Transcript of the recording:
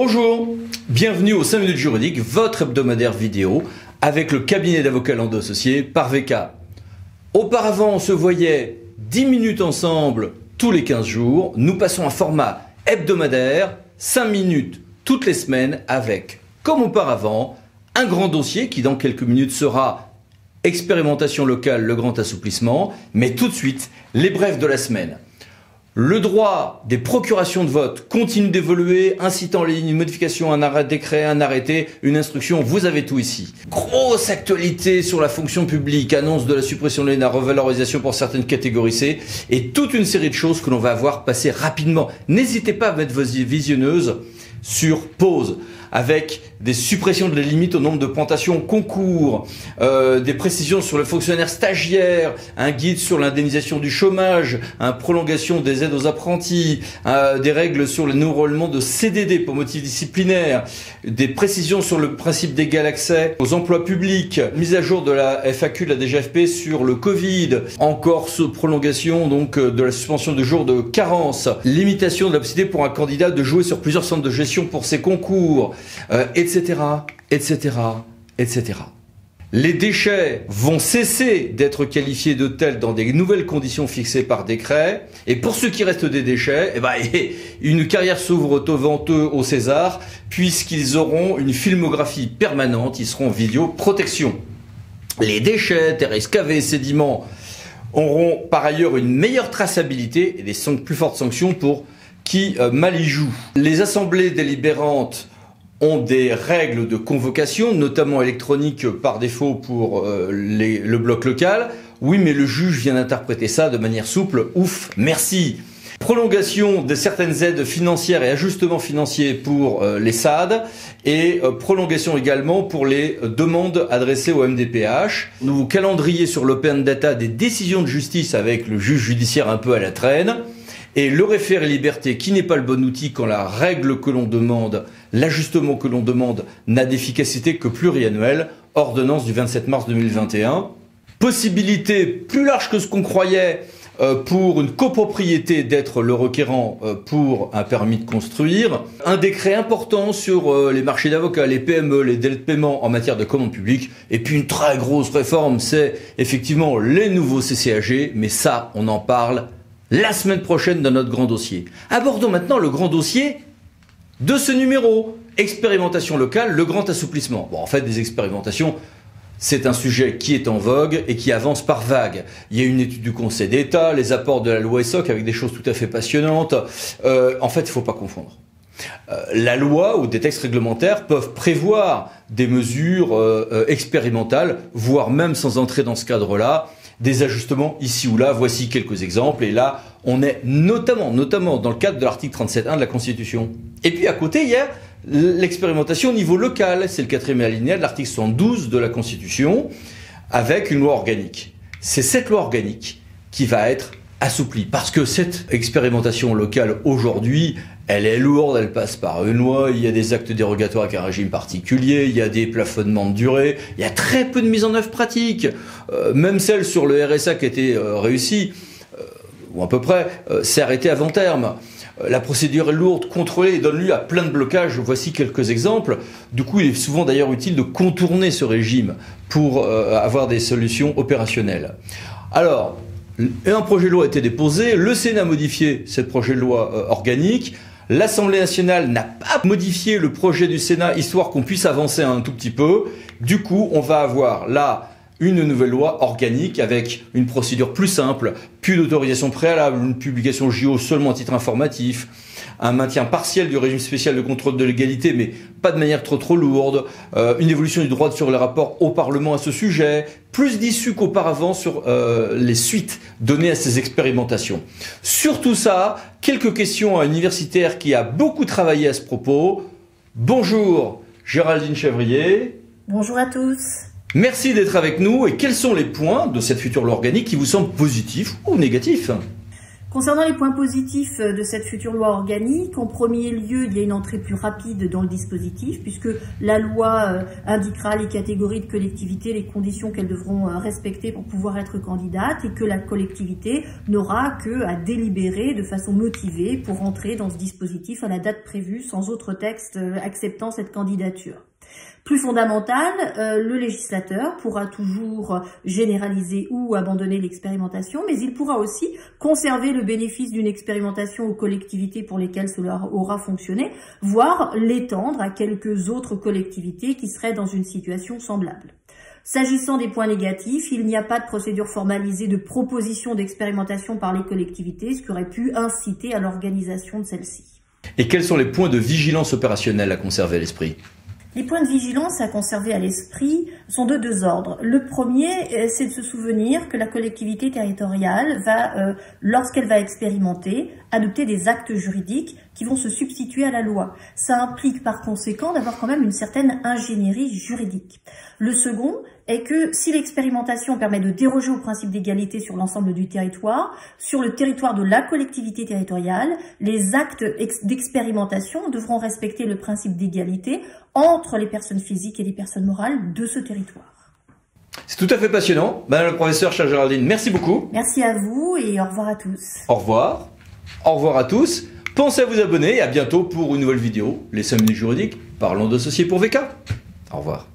Bonjour, bienvenue au 5 minutes juridiques, votre hebdomadaire vidéo avec le cabinet d'avocats Landau Associés par VK. Auparavant, on se voyait 10 minutes ensemble tous les 15 jours. Nous passons à un format hebdomadaire, 5 minutes toutes les semaines avec, comme auparavant, un grand dossier qui dans quelques minutes sera expérimentation locale, le grand assouplissement, mais tout de suite, les brefs de la semaine. Le droit des procurations de vote continue d'évoluer, incitant les lignes, une modification, un arrêt décret, un arrêté, une instruction, vous avez tout ici. Grosse actualité sur la fonction publique, annonce de la suppression de l'ENA, revalorisation pour certaines catégories C, et toute une série de choses que l'on va voir passer rapidement. N'hésitez pas à mettre vos visionneuses sur pause, avec des suppressions de la limite au nombre de plantations concours, des précisions sur le fonctionnaire stagiaire, un guide sur l'indemnisation du chômage, une prolongation des aides aux apprentis, des règles sur le non-enrôlement de CDD pour motif disciplinaire, des précisions sur le principe d'égal accès aux emplois publics, mise à jour de la FAQ de la DGFP sur le Covid, encore prolongation donc de la suspension de jours de carence, limitation de la possibilité pour un candidat de jouer sur plusieurs centres de gestion pour ses concours, etc., etc., etc. Les déchets vont cesser d'être qualifiés de tels dans des nouvelles conditions fixées par décret. Et pour ce qui reste des déchets, une carrière s'ouvre devant eux au César, puisqu'ils auront une filmographie permanente, ils seront en vidéoprotection. Les déchets, terres excavées, sédiments auront par ailleurs une meilleure traçabilité et des plus fortes sanctions pour qui mal y joue. Les assemblées délibérantes ont des règles de convocation, notamment électroniques par défaut pour le bloc local. Oui, mais le juge vient d'interpréter ça de manière souple. Ouf, merci. Prolongation de certaines aides financières et ajustements financiers pour les SAD et prolongation également pour les demandes adressées au MDPH. Nouveau calendrier sur l'open data des décisions de justice avec le juge judiciaire un peu à la traîne. Et le référé liberté qui n'est pas le bon outil quand la règle que l'on demande, l'ajustement que l'on demande n'a d'efficacité que pluriannuelle, ordonnance du 27 mars 2021. Possibilité plus large que ce qu'on croyait pour une copropriété d'être le requérant pour un permis de construire. Un décret important sur les marchés d'avocats, les PME, les délais de paiement en matière de commande publique. Et puis une très grosse réforme, c'est effectivement les nouveaux CCAG, mais ça, on en parle la semaine prochaine dans notre grand dossier. Abordons maintenant le grand dossier de ce numéro. Expérimentation locale, le grand assouplissement. Bon, en fait, des expérimentations, c'est un sujet qui est en vogue et qui avance par vagues. Il y a une étude du Conseil d'État, les apports de la loi ESSOC avec des choses tout à fait passionnantes. En fait, il ne faut pas confondre. La loi ou des textes réglementaires peuvent prévoir des mesures expérimentales, voire même sans entrer dans ce cadre-là, des ajustements ici ou là. Voici quelques exemples. Et là, on est notamment dans le cadre de l'article 37.1 de la Constitution. Et puis à côté, il y a l'expérimentation au niveau local. C'est le 4e alinéa de l'article 72 de la Constitution avec une loi organique. C'est cette loi organique qui va être assouplie. Parce que cette expérimentation locale aujourd'hui, elle est lourde, elle passe par une loi, il y a des actes dérogatoires avec un régime particulier, il y a des plafonnements de durée, il y a très peu de mise en œuvre pratique. Même celle sur le RSA qui a été réussie, ou à peu près, s'est arrêtée avant terme. La procédure est lourde, contrôlée et donne lieu à plein de blocages. Voici quelques exemples. Du coup, il est souvent d'ailleurs utile de contourner ce régime pour avoir des solutions opérationnelles. Alors, un projet de loi a été déposé, le Sénat a modifié ce projet de loi organique. L'Assemblée nationale n'a pas modifié le projet du Sénat, histoire qu'on puisse avancer un tout petit peu. Du coup, on va avoir là une nouvelle loi organique avec une procédure plus simple, plus d'autorisation préalable, une publication JO seulement à titre informatif, un maintien partiel du régime spécial de contrôle de légalité, mais pas de manière trop lourde, une évolution du droit sur les rapports au Parlement à ce sujet, plus d'issues qu'auparavant sur les suites données à ces expérimentations. Sur tout ça, quelques questions à un universitaire qui a beaucoup travaillé à ce propos. Bonjour Géraldine Chevrier. Bonjour à tous. Merci d'être avec nous. Et quels sont les points de cette future loi organique qui vous semblent positifs ou négatifs ? Concernant les points positifs de cette future loi organique, en premier lieu, il y a une entrée plus rapide dans le dispositif, puisque la loi indiquera les catégories de collectivités, les conditions qu'elles devront respecter pour pouvoir être candidates, et que la collectivité n'aura qu'à délibérer de façon motivée pour entrer dans ce dispositif à la date prévue, sans autre texte acceptant cette candidature. Plus fondamental, le législateur pourra toujours généraliser ou abandonner l'expérimentation, mais il pourra aussi conserver le bénéfice d'une expérimentation aux collectivités pour lesquelles cela aura fonctionné, voire l'étendre à quelques autres collectivités qui seraient dans une situation semblable. S'agissant des points négatifs, il n'y a pas de procédure formalisée de proposition d'expérimentation par les collectivités, ce qui aurait pu inciter à l'organisation de celle-ci. Et quels sont les points de vigilance opérationnelle à conserver à l'esprit ? Les points de vigilance à conserver à l'esprit sont de deux ordres. Le premier, c'est de se souvenir que la collectivité territoriale va, lorsqu'elle va expérimenter, adopter des actes juridiques qui vont se substituer à la loi. Ça implique par conséquent d'avoir quand même une certaine ingénierie juridique. Le second est que si l'expérimentation permet de déroger au principe d'égalité sur l'ensemble du territoire, sur le territoire de la collectivité territoriale, les actes d'expérimentation devront respecter le principe d'égalité entre les personnes physiques et les personnes morales de ce territoire. C'est tout à fait passionnant. Madame la professeure Charles-Géraldine, merci beaucoup. Merci à vous et au revoir à tous. Au revoir. Au revoir à tous. Pensez à vous abonner et à bientôt pour une nouvelle vidéo. Les 5 minutes juridiques, parlons d'associés pour VK. Au revoir.